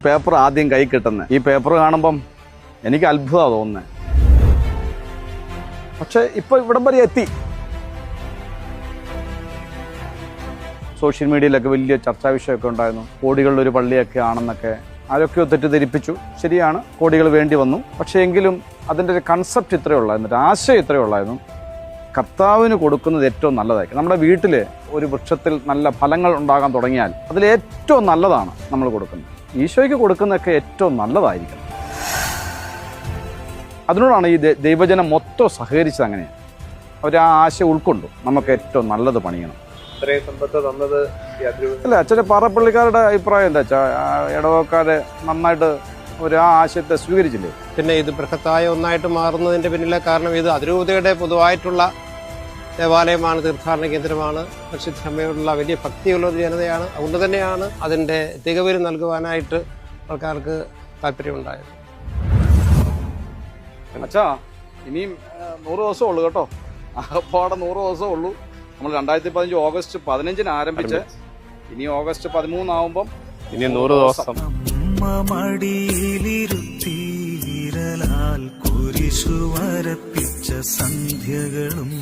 Paper ആദ്യം കൈ കിട്ടുന്നത്. ഈ പേപ്പർ കാണുമ്പം എനിക്ക് അത്ഭുതമാണ് തോന്നുന്നത്. പക്ഷെ ഇപ്പൊ ഇവിടം വരെ എത്തി. സോഷ്യൽ മീഡിയയിലൊക്കെ വലിയ ചർച്ചാ വിഷയമൊക്കെ ഉണ്ടായിരുന്നു. കോടികളുടെ ഒരു പള്ളിയൊക്കെ ആണെന്നൊക്കെ ആരൊക്കെയോ തെറ്റിദ്ധരിപ്പിച്ചു. ശരിയാണ്, കോടികൾ വേണ്ടി വന്നു. പക്ഷേ എങ്കിലും അതിൻ്റെ ഒരു കൺസെപ്റ്റ് ഇത്രയേ ഉള്ളായിരുന്നു, ഒരു ആശയം ഇത്രയേ ഉള്ളായിരുന്നു. കർത്താവിന് കൊടുക്കുന്നത് ഏറ്റവും നല്ലതായിരിക്കും. നമ്മുടെ വീട്ടിൽ ഒരു വൃക്ഷത്തിൽ നല്ല ഫലങ്ങൾ ഉണ്ടാകാൻ തുടങ്ങിയാൽ അതിലേറ്റവും നല്ലതാണ് നമ്മൾ കൊടുക്കുന്നത്. ഈശോയ്ക്ക് കൊടുക്കുന്നതൊക്കെ ഏറ്റവും നല്ലതായിരിക്കണം. അതിനോടാണ് ഈ ദൈവജനം മൊത്തം സഹകരിച്ചത്. അങ്ങനെയാണ് അവർ ആ ആശയം ഉൾക്കൊണ്ടു. നമുക്ക് ഏറ്റവും നല്ലത് പണിയണം. അല്ല, അച്ഛൻ്റെ പാറപ്പള്ളിക്കാരുടെ അഭിപ്രായം എന്താ വെച്ചാൽ ഇടവക്കാരെ നന്നായിട്ട് ഒരു ആ ആശയത്തെ സ്വീകരിച്ചില്ലേ. പിന്നെ ഇത് ബൃഹത്തായ ഒന്നായിട്ട് മാറുന്നതിന്റെ പിന്നിലെ കാരണം ഇത് അതിരൂപതയുടെ പൊതുവായിട്ടുള്ള ദേവാലയമാണ്, തീർത്ഥാടന കേന്ദ്രമാണ്, പരിശുദ്ധ അമ്മയോടുള്ള വലിയ ഭക്തിയുള്ള ഒരു ജനതയാണ്. അതുകൊണ്ട് തന്നെയാണ് അതിന്റെ തികവിൽ നൽകുവാനായിട്ട് ആൾക്കാർക്ക് താല്പര്യമുണ്ടായത്. അച്ഛാ, ഇനിയും 100 ദിവസം ഉള്ളു കേട്ടോ. ആകപ്പാടെ 100 ദിവസം ഉള്ളൂ. നമ്മൾ 2015 ഓഗസ്റ്റ് 15 ആരംഭിച്ച് ഇനി ഓഗസ്റ്റ് 13 ആവുമ്പം ഇനി 100 ദിവസം. മടിയിലിരുത്തി വിരലാൽ കുരിശു വരപ്പിച്ച സന്ധ്യകളും